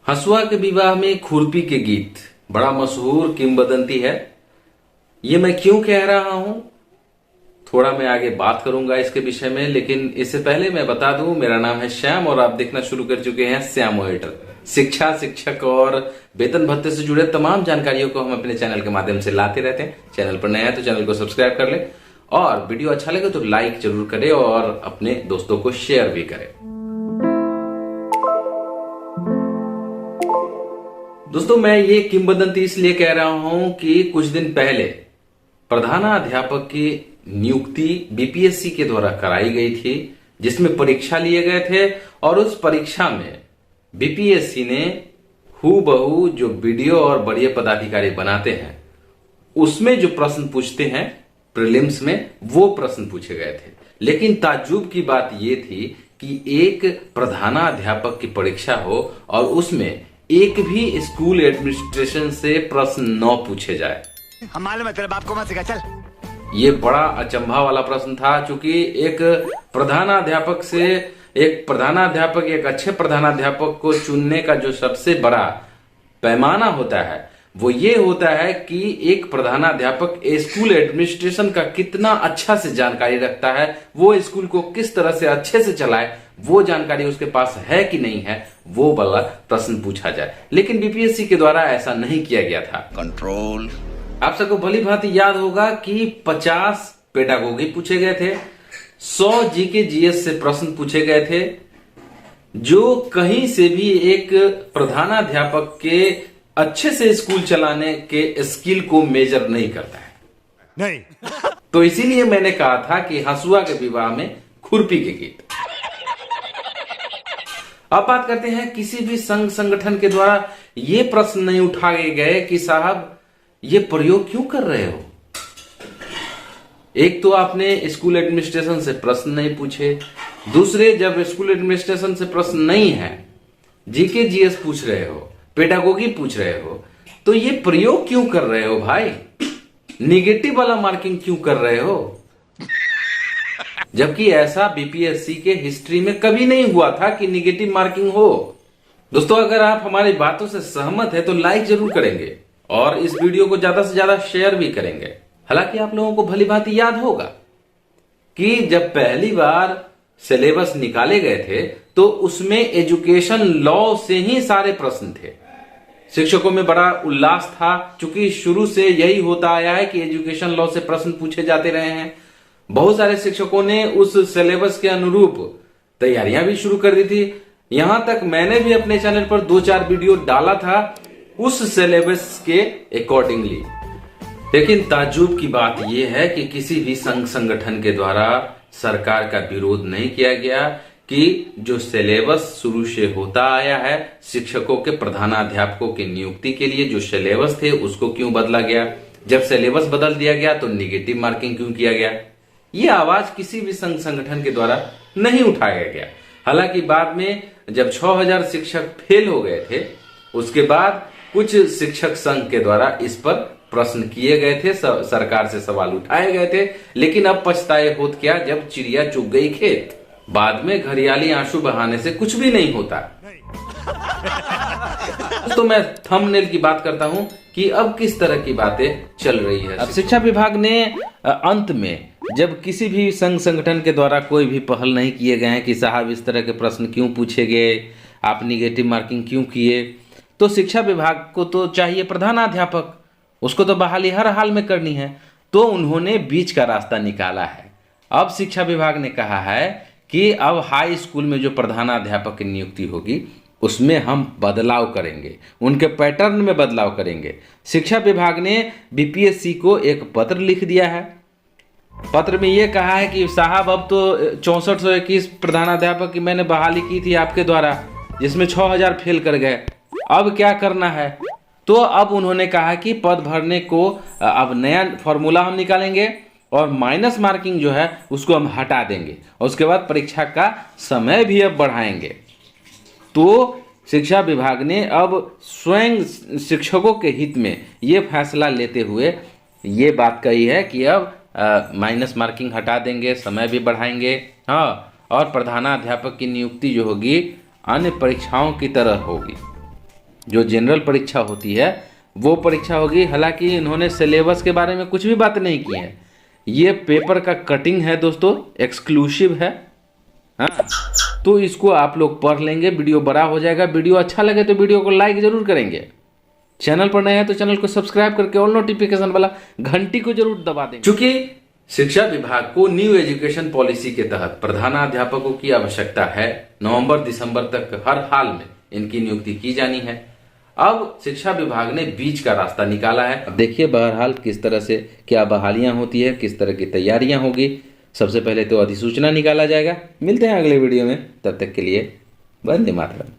हसुआ के विवाह में खुरपी के गीत बड़ा मशहूर किंवदंती है। ये मैं क्यों कह रहा हूं, थोड़ा मैं आगे बात करूंगा इसके विषय में, लेकिन इससे पहले मैं बता दूं मेरा नाम है श्याम और आप देखना शुरू कर चुके हैं श्याम ऑडिटर। शिक्षा, शिक्षक और वेतन भत्ते से जुड़े तमाम जानकारियों को हम अपने चैनल के माध्यम से लाते रहते हैं। चैनल पर नया है तो चैनल को सब्सक्राइब कर ले और वीडियो अच्छा लगे तो लाइक जरूर करें और अपने दोस्तों को शेयर भी करें। दोस्तों, मैं ये किंवदंती इसलिए कह रहा हूं कि कुछ दिन पहले प्रधानाध्यापक की नियुक्ति बीपीएससी के द्वारा कराई गई थी, जिसमें परीक्षा लिए गए थे और उस परीक्षा में बीपीएससी ने हूबहू जो वीडियो और बड़े पदाधिकारी बनाते हैं उसमें जो प्रश्न पूछते हैं प्रीलिम्स में, वो प्रश्न पूछे गए थे। लेकिन ताज्जुब की बात यह थी कि एक प्रधानाध्यापक की परीक्षा हो और उसमें एक भी स्कूल एडमिनिस्ट्रेशन से प्रश्न न पूछे जाए। हम मालूम है तेरे बाप को मत सिखा, चल। ये बड़ा अचंभा वाला प्रश्न था, क्योंकि एक प्रधानाध्यापक एक अच्छे प्रधानाध्यापक को चुनने का जो सबसे बड़ा पैमाना होता है वो ये होता है कि एक प्रधानाध्यापक स्कूल एडमिनिस्ट्रेशन का कितना अच्छा से जानकारी रखता है, वो स्कूल को किस तरह से अच्छे से चलाए, वो जानकारी उसके पास है कि नहीं है, वो वाला प्रश्न पूछा जाए। लेकिन बीपीएससी के द्वारा ऐसा नहीं किया गया था। कंट्रोल। आप सबको भली भांति याद होगा कि 50 पेडागोगी पूछे गए थे, 100 जीके जीएस से प्रश्न पूछे गए थे, जो कहीं से भी एक प्रधानाध्यापक के अच्छे से स्कूल चलाने के स्किल को मेजर नहीं करता है। नहीं। तो इसीलिए मैंने कहा था कि हसुआ के विवाह में खुरपी के गीत। अब बात करते हैं किसी भी संघ संगठन के द्वारा ये प्रश्न नहीं उठाए गए कि साहब ये प्रयोग क्यों कर रहे हो। एक तो आपने स्कूल एडमिनिस्ट्रेशन से प्रश्न नहीं पूछे, दूसरे जब स्कूल एडमिनिस्ट्रेशन से प्रश्न नहीं है, जीके जीएस पूछ रहे हो, पेडागोगी पूछ रहे हो, तो ये प्रयोग क्यों कर रहे हो भाई? निगेटिव वाला मार्किंग क्यों कर रहे हो? जबकि ऐसा बीपीएससी के हिस्ट्री में कभी नहीं हुआ था कि निगेटिव मार्किंग हो। दोस्तों, अगर आप हमारी बातों से सहमत है तो लाइक जरूर करेंगे और इस वीडियो को ज्यादा से ज्यादा शेयर भी करेंगे। हालांकि आप लोगों को भली भांति याद होगा कि जब पहली बार सिलेबस निकाले गए थे तो उसमें एजुकेशन लॉ से ही सारे प्रश्न थे। शिक्षकों में बड़ा उल्लास था, क्योंकि शुरू से यही होता आया है कि एजुकेशन लॉ से प्रश्न पूछे जाते रहे हैं। बहुत सारे शिक्षकों ने उस सिलेबस के अनुरूप तैयारियां भी शुरू कर दी थी। यहां तक मैंने भी अपने चैनल पर 2-4 वीडियो डाला था उस सिलेबस के अकॉर्डिंगली। लेकिन ताज्जुब की बात यह है कि किसी भी संघ संगठन के द्वारा सरकार का विरोध नहीं किया गया कि जो सिलेबस शुरू से होता आया है शिक्षकों के प्रधानाध्यापकों की नियुक्ति के लिए, जो सिलेबस थे उसको क्यों बदला गया। जब सिलेबस बदल दिया गया तो निगेटिव मार्किंग क्यों किया गया। ये आवाज किसी भी संघ संगठन के द्वारा नहीं उठाया गया। हालांकि बाद में जब 6000 शिक्षक फेल हो गए थे, उसके बाद कुछ शिक्षक संघ के द्वारा इस पर प्रश्न किए गए थे, सरकार से सवाल उठाए गए थे। लेकिन अब पछताए होत क्या जब चिड़िया चुग गई खेत। बाद में घड़ियाली आंसू बहाने से कुछ भी नहीं होता। तो मैं थंबनेल की बात करता हूं कि अब किस तरह की बातें चल रही है। अब शिक्षा विभाग ने अंत में जब किसी भी संघ संगठन के द्वारा कोई भी पहल नहीं किए गए हैं कि साहब इस तरह के प्रश्न क्यों पूछे गए, आप निगेटिव मार्किंग क्यों किए, तो शिक्षा विभाग को तो चाहिए प्रधानाध्यापक, उसको तो बहाली हर हाल में करनी है। तो उन्होंने बीच का रास्ता निकाला है। अब शिक्षा विभाग ने कहा है कि अब हाई स्कूल में जो प्रधानाध्यापक की नियुक्ति होगी उसमें हम बदलाव करेंगे, उनके पैटर्न में बदलाव करेंगे। शिक्षा विभाग ने बीपीएससी को एक पत्र लिख दिया है। पत्र में यह कहा है कि साहब अब तो 6421 प्रधानाध्यापक की मैंने बहाली की थी आपके द्वारा, जिसमें 6000 फेल कर गए, अब क्या करना है। तो अब उन्होंने कहा कि पद भरने को अब नया फॉर्मूला हम निकालेंगे और माइनस मार्किंग जो है उसको हम हटा देंगे और उसके बाद परीक्षा का समय भी अब बढ़ाएंगे। तो शिक्षा विभाग ने अब स्वयं शिक्षकों के हित में ये फैसला लेते हुए ये बात कही है कि अब माइनस मार्किंग हटा देंगे, समय भी बढ़ाएंगे, हाँ, और प्रधानाध्यापक की नियुक्ति जो होगी अन्य परीक्षाओं की तरह होगी। जो जनरल परीक्षा होती है वो परीक्षा होगी। हालांकि इन्होंने सिलेबस के बारे में कुछ भी बात नहीं की है। ये पेपर का कटिंग है दोस्तों, एक्सक्लूसिव है। हाँ, तो इसको आप लोग पढ़ लेंगे, वीडियो बड़ा हो जाएगा। वीडियो अच्छा लगे तो वीडियो को लाइक जरूर करेंगे। चैनल पर नए हैं तो चैनल को सब्सक्राइब करके ऑल नोटिफिकेशन वाला घंटी को जरूर दबा देंगे। चूंकि शिक्षा विभाग को न्यू एजुकेशन पॉलिसी के तहत प्रधानाध्यापकों की आवश्यकता है, नवंबर दिसंबर तक हर हाल में इनकी नियुक्ति की जानी है। अब शिक्षा विभाग ने बीच का रास्ता निकाला है। अब देखिए बहरहाल किस तरह से क्या बहालियां होती है, किस तरह की तैयारियां होगी। सबसे पहले तो अधिसूचना निकाला जाएगा। मिलते हैं अगले वीडियो में, तब तक के लिए वंदे मातरम।